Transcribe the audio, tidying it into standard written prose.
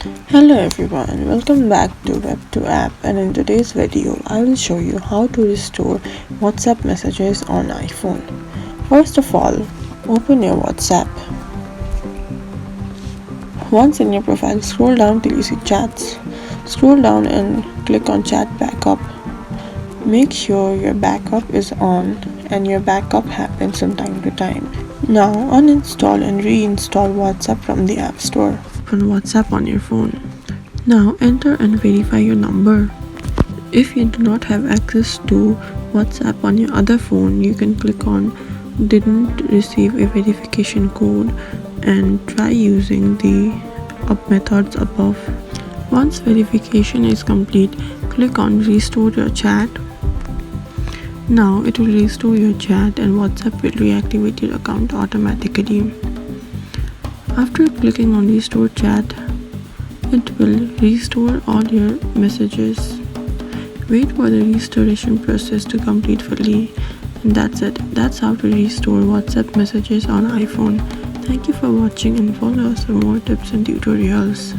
Hello everyone, welcome back to Web2 app, and in today's video I will show you how to restore WhatsApp messages on iPhone. First of all, open your WhatsApp. Once in your profile, scroll down till you see chats. Scroll down and click on chat backup. Make sure your backup is on and your backup happens from time to time. Now uninstall and reinstall WhatsApp from the App Store. Open WhatsApp on your phone. Now enter and verify your number. If you do not have access to WhatsApp on your other phone, you can click on didn't receive a verification code and try using the methods above. Once verification is complete, click on restore your chat. Now it will restore your chat and WhatsApp will reactivate your account automatically. After clicking on restore chat, it will restore all your messages. Wait for the restoration process to complete fully, and that's it. That's how to restore WhatsApp messages on iPhone. Thank you for watching and follow us for more tips and tutorials.